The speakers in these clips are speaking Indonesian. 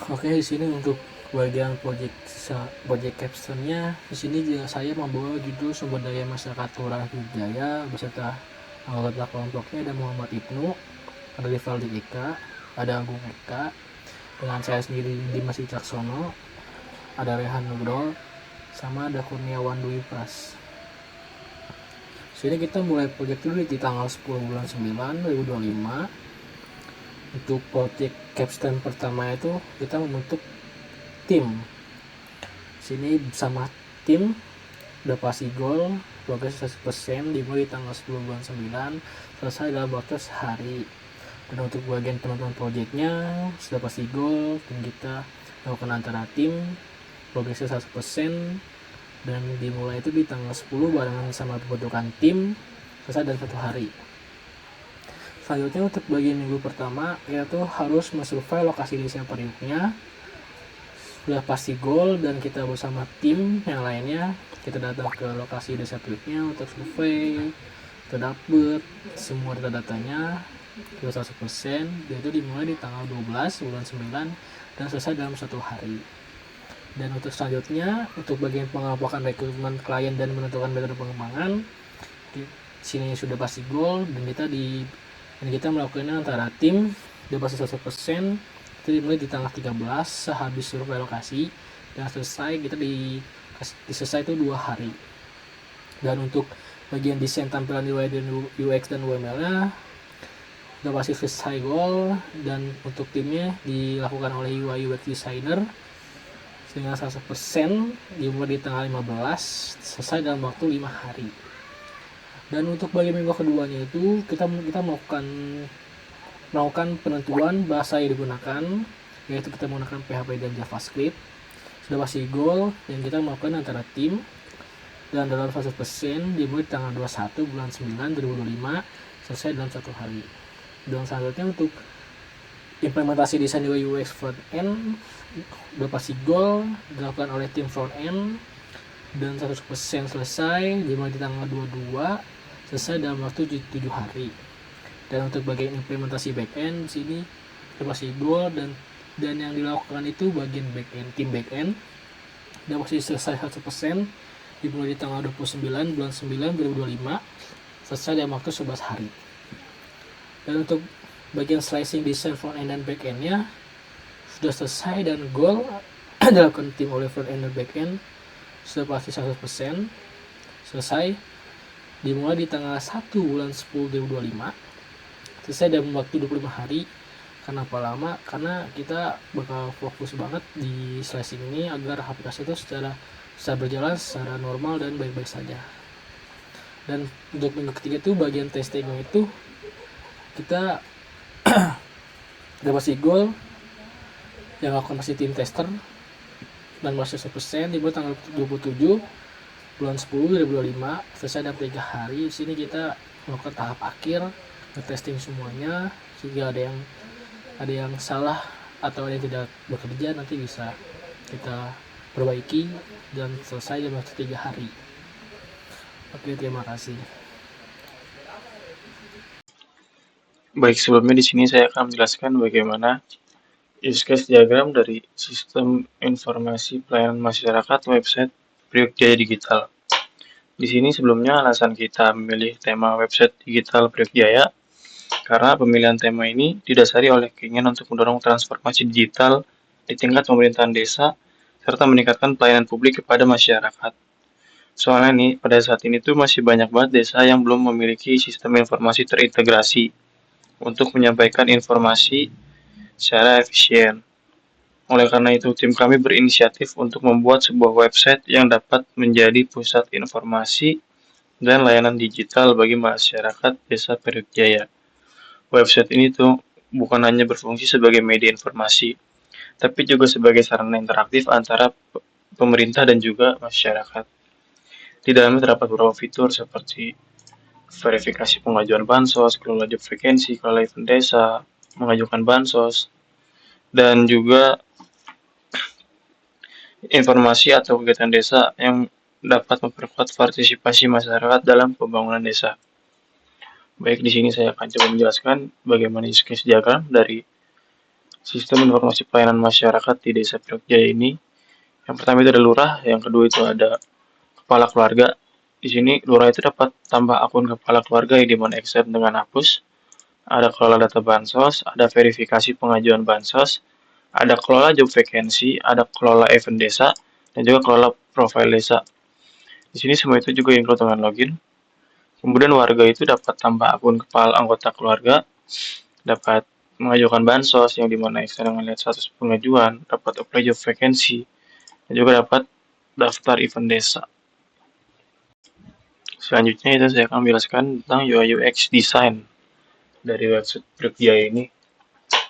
Oke, di sini untuk bagian project captionnya, di sini juga saya membawa judul sumber daya masyarakat Kelurahan Jaya beserta anggota kelompoknya ada Muhammad Ibnu, ada Rivaldi Eka, ada Agung Eka, dengan saya sendiri Dimas Wicaksono, ada Rehan Nugrol, sama ada Kurniawan Dwi Pras. Sini kita mulai project dulu di tanggal 10 bulan 9 2025. Untuk project capstone pertama itu kita membentuk tim. Sini bersama tim udah pasti gol, progres 100%, dimulai di tanggal 10 bulan 9, selesai dalam waktu sehari. Dan untuk bagian teman-teman projectnya sudah pasti gol, dan kita melakukan antara tim, progresnya 100%, dan dimulai itu di tanggal 10 barengan sama pembentukan tim, selesai dalam 1 hari. Selanjutnya untuk bagian minggu pertama kita tuh harus mensurvey lokasi desain periuknya. Sudah pasti goal dan kita bersama tim yang lainnya kita datang ke lokasi desa periuknya untuk survei, kita dapet semua data-datanya sudah 100%, dan itu dimulai di tanggal 12 bulan 9 dan selesai dalam 1 hari. Dan untuk selanjutnya untuk bagian pengelompokan rekrutmen klien dan menentukan metode pengembangan, di sini sudah pasti goal dan kita melakukannya antara tim udah pasti 100%, itu dimulai di tanggal 13 sehabis survei lokasi, dan selesai kita selesai itu 2 hari. Dan untuk bagian desain tampilan UI dan UX dan UML nya udah pasti selesai goal, dan untuk timnya dilakukan oleh UI UX designer dengan 100%, dimulai di tanggal 15, selesai dalam waktu 5 hari. Dan untuk bagian minggu keduanya itu kita melakukan penentuan bahasa yang digunakan, yaitu kita menggunakan PHP dan JavaScript. Sudah pasti goal yang kita melakukan antara tim, dan dalam 100% dimulai tanggal 21 bulan 9 2025, selesai dalam 1 hari. Dan selanjutnya untuk implementasi desain UI UX front end sudah pasti goal dilakukan oleh tim front end, dan 100% selesai dimulai di tanggal 22, selesai dalam waktu 7 hari. Dan untuk bagian implementasi backend di sini pasti goal dan yang dilakukan itu bagian backend, tim backend dan pasti selesai 100%, dimulai di tanggal 29 bulan 9 2025, selesai dalam waktu 11 hari. Dan untuk bagian slicing design front end dan back endnya sudah selesai dan goal dilakukan tim oleh front end dan back end sudah pasti 100% selesai, dimulai di tanggal 1 bulan 10 2025, selesai dalam waktu 25 hari. Kenapa lama? Karena kita bakal fokus banget di slicing ini agar aplikasi itu bisa berjalan secara normal dan baik-baik saja. Dan untuk minggu ketiga itu bagian testing itu kita udah pasti goal yang akan pasti tim tester dan masih 100%, dimulai tanggal 27 bulan 10 2025, selesai dalam 3 hari. Di sini kita melakukan tahap akhir nge-testing semuanya, sehingga ada yang salah atau ada yang tidak bekerja nanti bisa kita perbaiki, dan selesai dalam waktu 3 hari. Oke, terima kasih. Baik, sebelumnya di sini saya akan menjelaskan bagaimana use case diagram dari sistem informasi pelayanan masyarakat website Priok Jaya Digital. Di sini sebelumnya alasan kita memilih tema website digital Priok Jaya karena pemilihan tema ini didasari oleh keinginan untuk mendorong transformasi digital di tingkat pemerintahan desa serta meningkatkan pelayanan publik kepada masyarakat. Soalnya nih, pada saat ini tuh masih banyak banget desa yang belum memiliki sistem informasi terintegrasi untuk menyampaikan informasi secara efisien. Oleh karena itu, tim kami berinisiatif untuk membuat sebuah website yang dapat menjadi pusat informasi dan layanan digital bagi masyarakat Desa Priok Jaya. Website ini tuh bukan hanya berfungsi sebagai media informasi, tapi juga sebagai sarana interaktif antara pemerintah dan juga masyarakat. Di dalamnya terdapat beberapa fitur seperti verifikasi pengajuan bansos, kelola job vacancy, kelola event desa, mengajukan bansos, dan juga informasi atau kegiatan desa yang dapat memperkuat partisipasi masyarakat dalam pembangunan desa. Baik, di sini saya akan coba menjelaskan bagaimana use case diagram dari Sistem informasi pelayanan masyarakat di Desa Priok Jaya ini, yang pertama itu ada lurah, yang kedua itu ada kepala keluarga. Di sini lurah itu dapat tambah akun kepala keluarga yang dimana extend dengan hapus. Ada kelola data bansos, ada verifikasi pengajuan bansos, ada kelola job vacancy, ada kelola event desa, dan juga kelola profile desa. Di sini semua itu juga include dengan login. Kemudian warga itu dapat tambah akun kepala anggota keluarga, dapat mengajukan bansos yang dimana extend dengan lihat status pengajuan, dapat apply job vacancy, dan juga dapat daftar event desa. Selanjutnya itu saya akan menjelaskan tentang UI UX design dari website Berkjaya ini.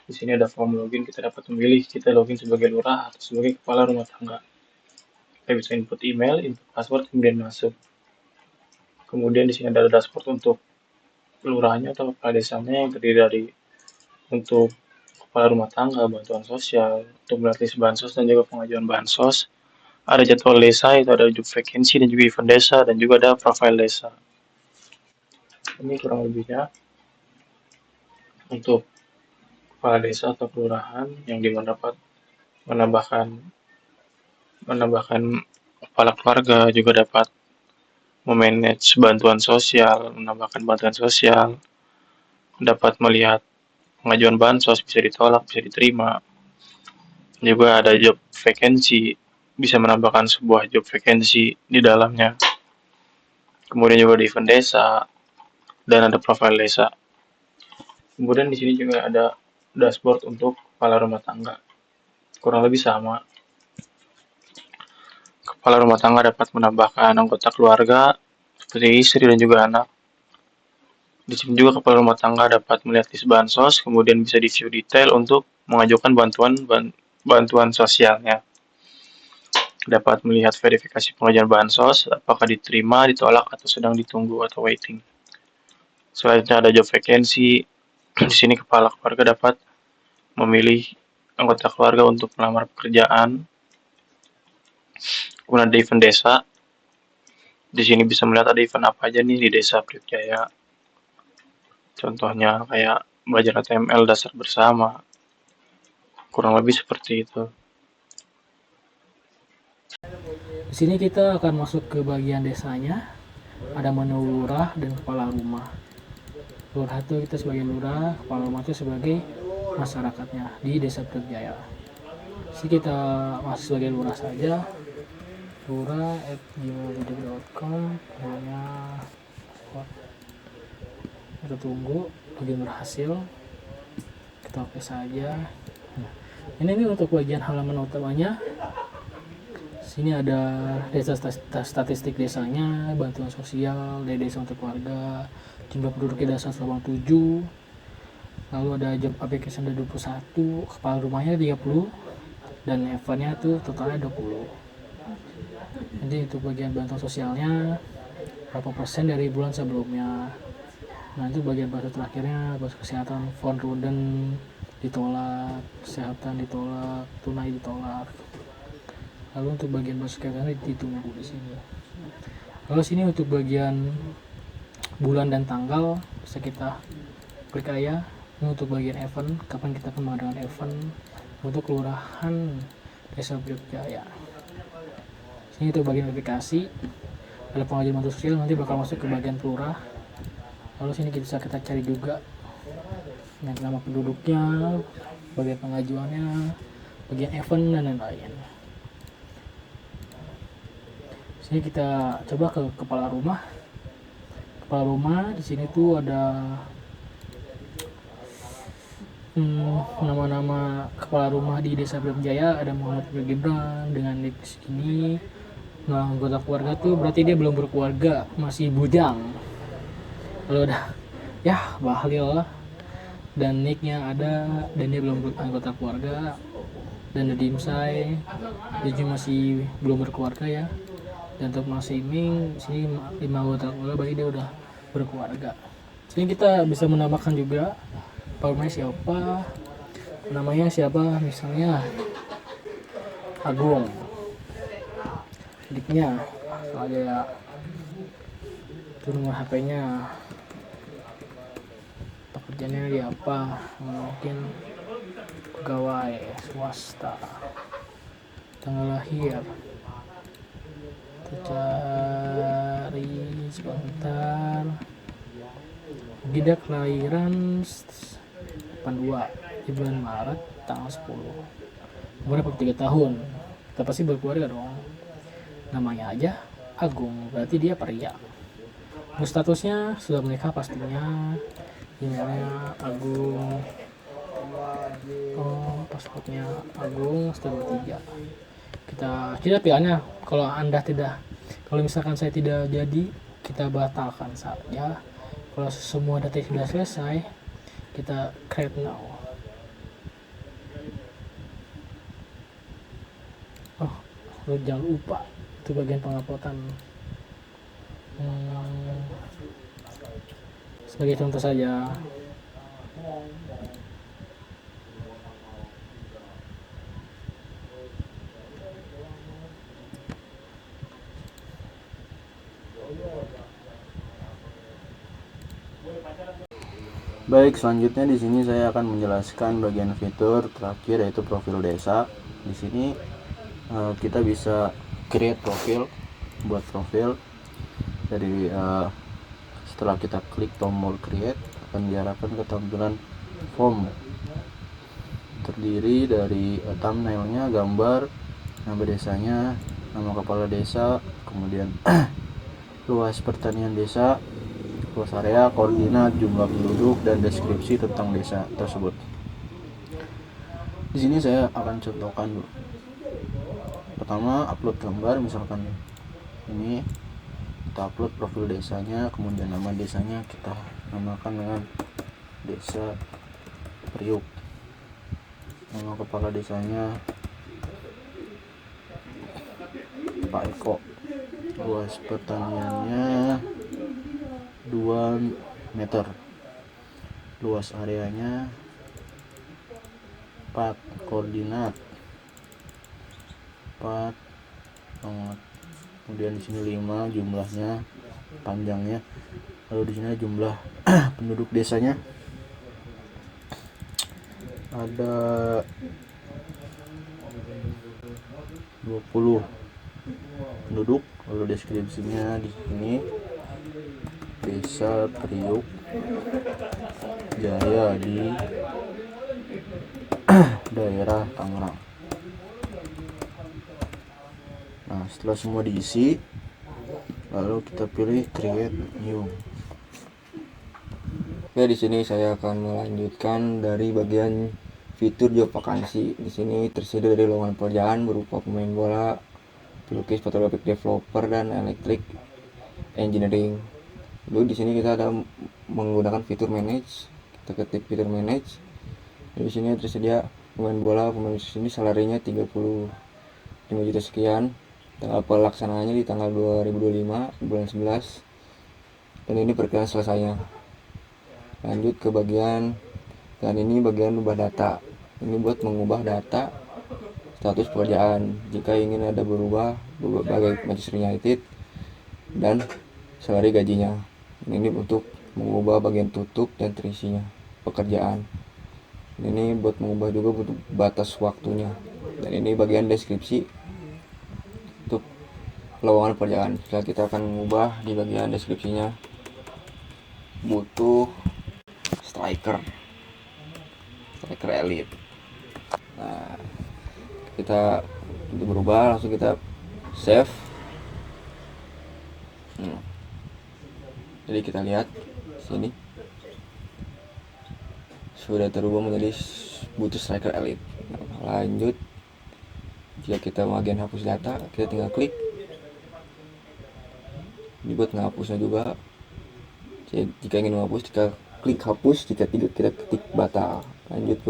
Di sini ada form login, kita dapat memilih kita login sebagai lurah atau sebagai kepala rumah tangga. Kita bisa input email, input password, kemudian masuk. Kemudian di sini ada dashboard untuk lurahnya atau kepala desanya yang terdiri dari untuk kepala rumah tangga, bantuan sosial, untuk melihat list bansos dan juga pengajuan bansos. Ada jadwal desa, itu ada job vacancy dan juga event desa, dan juga ada profile desa. Ini kurang lebihnya untuk kepala desa atau kelurahan yang dimana dapat menambahkan kepala keluarga, juga dapat memanage bantuan sosial, menambahkan bantuan sosial, dapat melihat pengajuan bansos bisa ditolak, bisa diterima. Juga ada job vacancy, bisa menambahkan sebuah job vacancy di dalamnya. Kemudian juga di event desa dan ada profile desa. Kemudian di sini juga ada dashboard untuk kepala rumah tangga. Kurang lebih sama. Kepala rumah tangga dapat menambahkan anggota keluarga seperti istri dan juga anak. Di sini juga kepala rumah tangga dapat melihat list bansos, kemudian bisa di view detail untuk mengajukan bantuan sosialnya. Dapat melihat verifikasi pengajuan bansos, apakah diterima, ditolak, atau sedang ditunggu atau waiting. Selanjutnya ada job vacancy. Di sini kepala keluarga dapat memilih anggota keluarga untuk melamar pekerjaan. Kemudian ada event desa. Di sini bisa melihat ada event apa aja nih di Desa Priok Jaya. Contohnya kayak belajar HTML dasar bersama. Kurang lebih seperti itu. Di sini kita akan masuk ke bagian desanya. Ada menu lurah dan kepala rumah. Lurah itu kita sebagai lurah, kepala rumah itu sebagai masyarakatnya di Desa Priok Jaya. Sini kita masuk sebagai lurah saja. lurah@gmail.com, namanya kita tunggu login berhasil, kita oke saja. Nah, ini untuk bagian halaman utamanya. Sini ada desa statistik desanya, bantuan sosial dari desa untuk keluarga, jumlah penduduk desa 187, lalu ada job application ada 21, kepala rumahnya 30, dan eventnya itu totalnya 20. Jadi untuk bagian bantuan sosialnya berapa persen dari bulan sebelumnya. Nah itu bagian bantuan terakhirnya, bantuan kesehatan von Ruden ditolak, kesehatan ditolak, tunai ditolak. Lalu untuk bagian bantuan kesehatan ditunggu di sini. Lalu sini untuk bagian bulan dan tanggal bisa kita klik aja. Ini untuk bagian event, kapan kita akan mengadakan event untuk kelurahan Desa Priok Jaya. Ini untuk bagian aplikasi, ada pengajuan bantuan sosial, nanti bakal masuk ke bagian pelurah. Lalu sini bisa kita cari juga yang nama penduduknya, bagian pengajuannya, bagian event dan lain-lain. Sini kita coba ke kepala rumah. Kepala rumah di sini tuh ada nama-nama kepala rumah di Desa Priok Jaya. Ada Muhammad Gibran dengan nik ini. Nah, anggota keluarga tuh berarti dia belum berkeluarga, masih bujang. Lalu ada ya Bahlil lah, dan nicknya ada, dan dia belum anggota keluarga. Dan ada Dimsai, dia masih belum berkeluarga ya. Dan untuk Mas Iming sini 5 anggota keluarga, berarti dia udah berkeluarga. Sini kita bisa menambahkan juga namanya siapa, misalnya Agung, nicknya ada itu nomor HP-nya, pekerjaannya dia apa, mungkin pegawai swasta, tanggal lahir kita cari sebentar, Gida kelahiran 82 di bulan Maret tanggal 10, umur 43 tahun, kita pasti berkeluarga dong, namanya aja Agung, berarti dia pria. Untuk statusnya sudah menikah pastinya, emailnya Agung, paspornya Agung, setelah 3. Kita pilihannya, kalau misalkan saya tidak jadi, kita batalkan saja. Kalau semua data sudah selesai, kita create now. Jangan lupa itu bagian penguploadan. Sebagai contoh saja, Baik, selanjutnya di sini saya akan menjelaskan bagian fitur terakhir, yaitu profil desa. Di sini kita bisa create profil, buat profil. Dari setelah kita klik tombol create, akan diarahkan ke tampilan form. Terdiri dari thumbnailnya, gambar, nama desanya, nama kepala desa, kemudian luas pertanian desa, luas area, koordinat, jumlah penduduk, dan deskripsi tentang desa tersebut. Di sini saya akan contohkan dulu. Pertama, upload gambar, misalkan ini kita upload profil desanya, kemudian nama desanya kita namakan dengan Desa Priuk. Nama kepala desanya Pak Eko. Luas pertaniannya 2 meter, luas areanya 4, koordinat 4, kemudian di sini 5 jumlahnya, panjangnya, lalu di sini jumlah penduduk desanya ada 20 penduduk, lalu deskripsinya di sini Desa Priuk Jaya di daerah Tangerang. Nah, setelah semua diisi, lalu kita pilih create new. Oke, di sini saya akan melanjutkan dari bagian fitur job vakansi. Di sini tersedia dari lowongan pekerjaan berupa pemain bola, pelukis, fotografi developer, dan elektrik engineering. Lalu di sini kita ada menggunakan fitur manage. Kita ketik fitur manage. Di sini tersedia pemain bola, di sini salarinya 35 juta sekian. Tanggal pelaksanaannya di tanggal 2025 bulan 11. Dan ini perkiraan selesainya. Lanjut ke bagian, dan ini bagian ubah data. Ini buat mengubah data status pekerjaan jika ingin ada berubah bagai Manchester United dan salari gajinya. Ini untuk mengubah bagian tutup dan terisinya pekerjaan. Ini buat mengubah juga untuk batas waktunya. Dan ini bagian deskripsi untuk lowongan pekerjaan. Setelah kita akan mengubah di bagian deskripsinya, butuh striker elite. Nah, kita untuk berubah langsung kita save. Jadi kita lihat sini sudah terubah menjadi butuh striker elite. Nah, lanjut, jika kita bagian hapus data, kita tinggal klik. Ini buat menghapusnya juga. Jadi, jika ingin menghapus, kita klik hapus. Jika tidak, kita ketik batal. Lanjut ke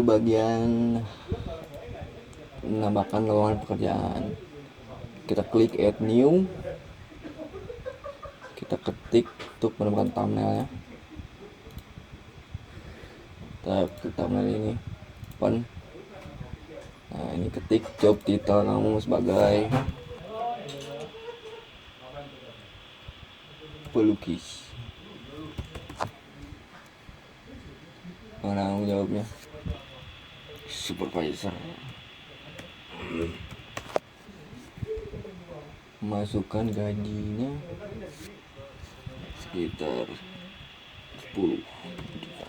bagian menambahkan lowongan pekerjaan. Kita klik add new. Kita ketik untuk menambahkan thumbnailnya. Kita klik thumbnail ini open. Nah, ini ketik job title kamu sebagai pelukis. Penanggung jawabnya supervisor. Masukkan gajinya sekitar 10 juta.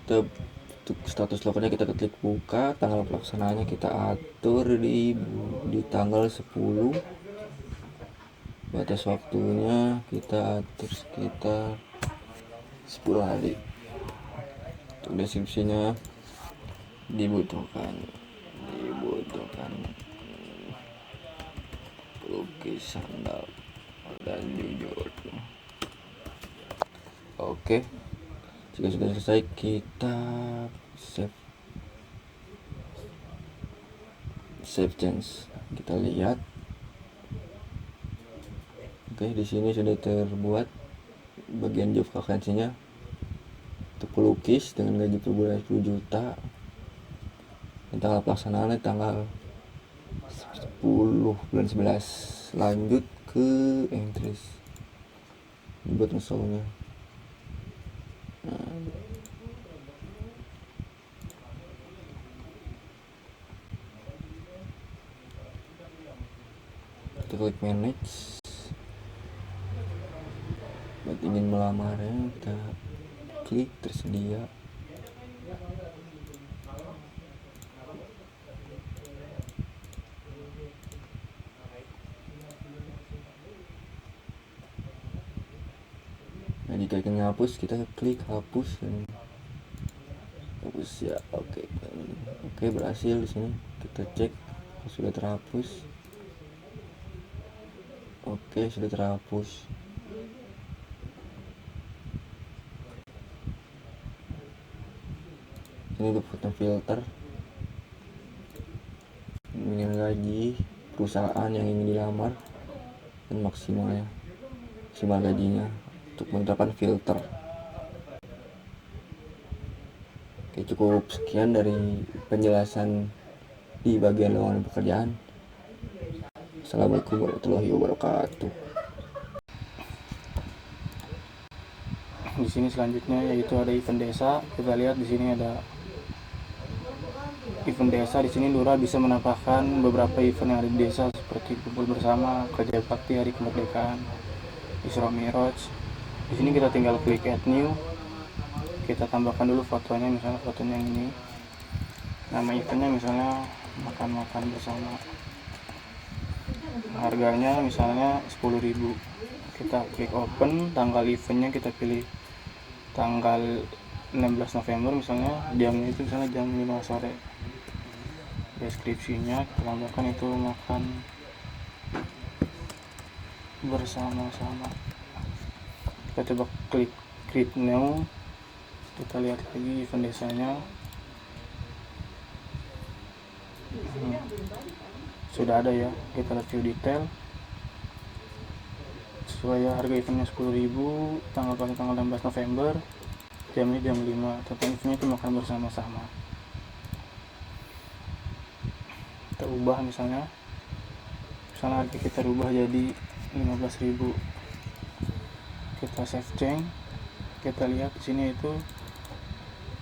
Kita untuk status lokernya kita klik buka, tanggal pelaksanaannya kita atur di tanggal 10, batas waktunya kita atur sekitar 10 hari. Untuk deskripsinya dibutuhkan pelukis sandal dan jujur. Oke, jika sudah selesai kita save change. Kita lihat. Oke, di sini sudah terbuat bagian job vakansinya untuk pelukis dengan gaji per bulan 10 juta. Dan tanggal pelaksanaannya tanggal 10 bulan 11. Lanjut ke entries. Buat ngesolnya. Kita klik manage. Buat ingin melamarnya kita klik tersedia. Nah, jika ingin hapus kita klik hapus dan hapus ya. Oke, berhasil. Di sini kita cek sudah terhapus. Oke, sudah terhapus. Ini untuk foto filter dengan gaji perusahaan yang ingin dilamar dan maksimal gajinya untuk menerapkan filter. Oke, cukup sekian dari penjelasan di bagian lowongan pekerjaan. Assalamualaikum warahmatullahi wabarakatuh. Di sini selanjutnya yaitu ada event desa. Kita lihat di sini ada event desa. Di sini Lurah bisa menambahkan beberapa event yang ada di desa seperti kumpul bersama, kerja bakti, hari kemerdekaan, Isra Miraj. Di sini kita tinggal klik add new. Kita tambahkan dulu fotonya, misalnya fotonya yang ini. Nama eventnya misalnya makan-makan bersama. Harganya misalnya 10.000. Kita klik open, tanggal eventnya kita pilih tanggal 16 November misalnya, jamnya itu misalnya jam 5 sore. Deskripsinya kita tambahkan itu makan bersama-sama. Kita coba klik create new. Kita lihat lagi event desanya. Sudah ada ya. Kita lihat view detail. Sesuai harga eventnya 10.000, tanggal 16 November, jamnya jam 5. Tentang eventnya itu makan bersama-sama. Kita ubah misalnya harga kita ubah jadi 15.000. Kita save change. Kita lihat di sini itu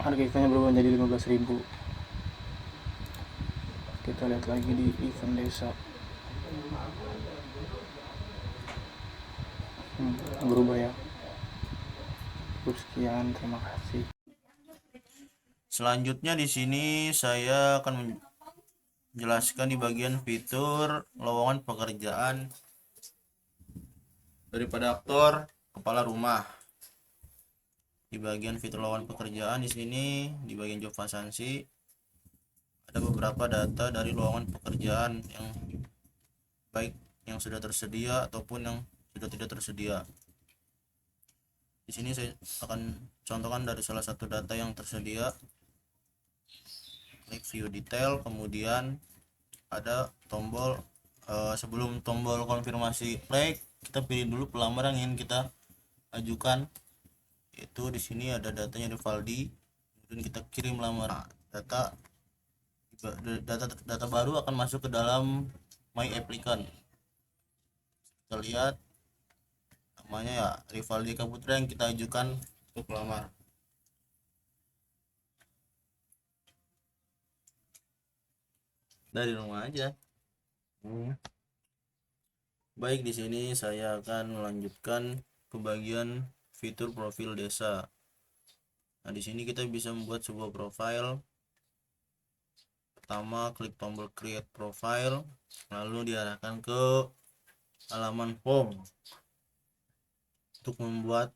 harga eventnya berubah jadi 15.000. Kita lihat lagi di event desa. Berubah ya. Cukup sekian, terima kasih. Selanjutnya di sini saya akan menjelaskan di bagian fitur lowongan pekerjaan daripada aktor kepala rumah. Di bagian fitur lowongan pekerjaan di sini di bagian job vacancy ada beberapa data dari lowongan pekerjaan yang baik yang sudah tersedia ataupun yang sudah tidak tersedia. Di sini saya akan contohkan dari salah satu data yang tersedia. Klik view detail, kemudian ada tombol sebelum tombol konfirmasi klik, kita pilih dulu pelamar yang ingin kita ajukan. Itu di sini ada datanya Rivaldi, kemudian kita kirim lamaran. Data baru akan masuk ke dalam My Applicant. kita lihat namanya ya Rivaldi Kaputra yang kita ajukan untuk pelamar. Dari rumah aja. Baik, di sini saya akan melanjutkan ke bagian fitur profil desa. Nah, di sini kita bisa membuat sebuah profil. Pertama, klik tombol create profile, lalu diarahkan ke halaman home untuk membuat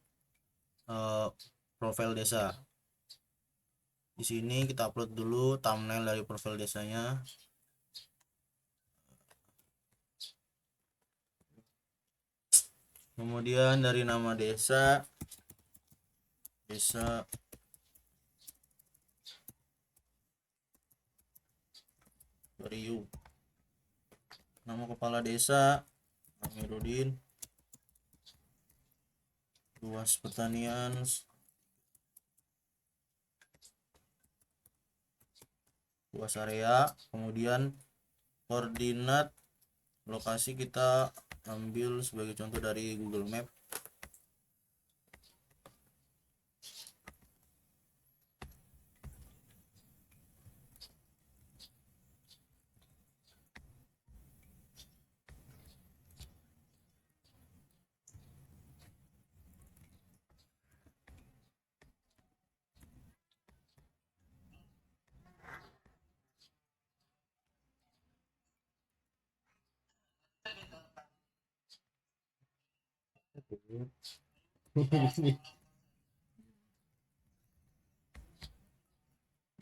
profil desa. Di sini kita upload dulu thumbnail dari profil desanya. Kemudian dari nama desa Riu, nama kepala desa Amiruddin, luas pertanian luas area, kemudian koordinat lokasi kita ambil sebagai contoh dari Google Map.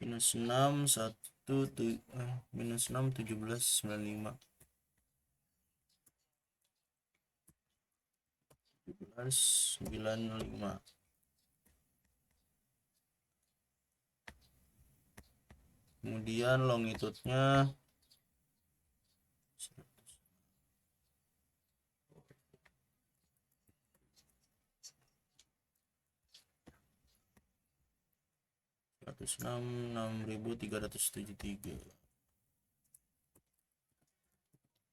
-6 -1795. Kemudian longitudenya 106.373.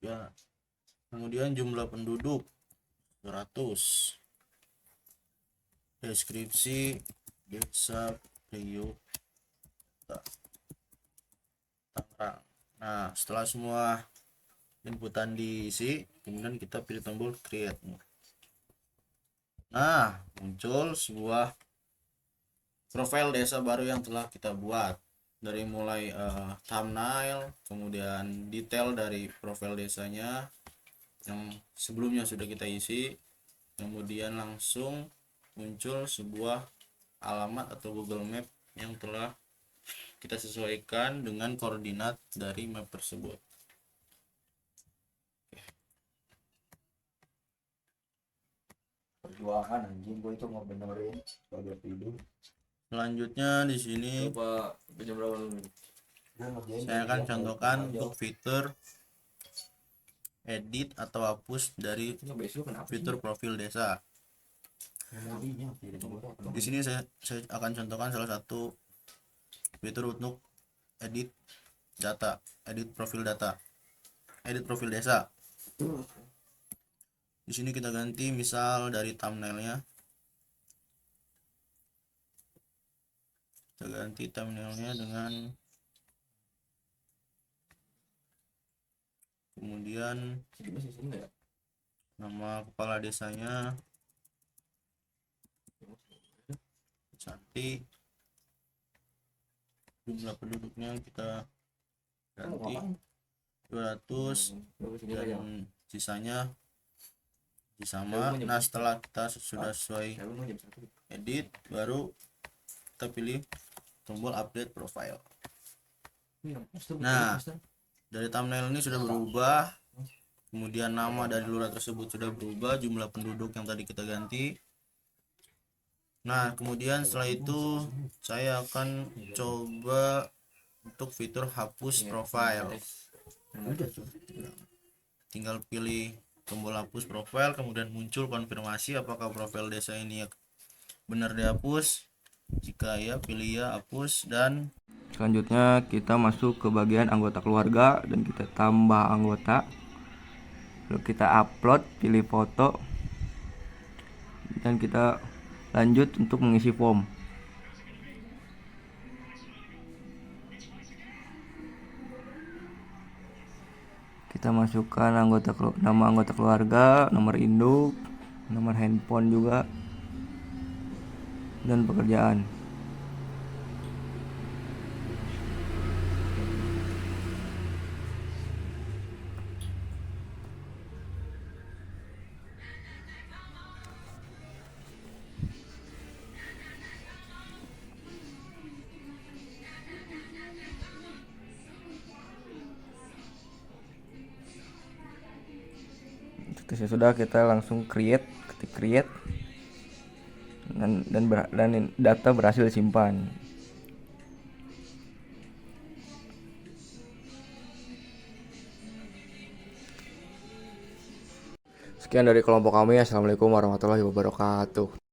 Ya, kemudian jumlah penduduk 100. Deskripsi desa Priok Tangerang. Nah, setelah semua inputan diisi, kemudian kita pilih tombol create. Nah, muncul sebuah profil desa baru yang telah kita buat, dari mulai thumbnail, kemudian detail dari profil desanya yang sebelumnya sudah kita isi, kemudian langsung muncul sebuah alamat atau Google Map yang telah kita sesuaikan dengan koordinat dari map tersebut. Perjuangan anjing gue itu mau benerin sebagai tidur. Selanjutnya di sini saya akan contohkan untuk fitur edit atau hapus dari fitur profil desa. Di sini saya akan contohkan salah satu fitur untuk edit data, edit profil desa. Di sini kita ganti misal dari thumbnailnya. Kita ganti thumbnailnya dengan kemudian nama kepala desanya cantik, jumlah penduduknya kita ganti 200 dan sisanya sama. Nah, setelah kita sudah sesuai edit, baru kita pilih tombol update profile. Nah, dari thumbnail ini sudah berubah, kemudian nama dari lurah tersebut sudah berubah, jumlah penduduk yang tadi kita ganti. Nah, kemudian setelah itu saya akan coba untuk fitur hapus profile. Tinggal pilih tombol hapus profile, kemudian muncul konfirmasi apakah profil desa ini benar dihapus. Jika ya, pilih ya, hapus. Dan selanjutnya kita masuk ke bagian anggota keluarga dan kita tambah anggota. Lalu kita upload, pilih foto, dan kita lanjut untuk mengisi form. Kita masukkan nama anggota keluarga, nomor induk, nomor handphone juga, dan pekerjaan. Ketika sudah, kita langsung ketik create, dan data berhasil disimpan. Sekian dari kelompok kami. Assalamualaikum warahmatullahi wabarakatuh.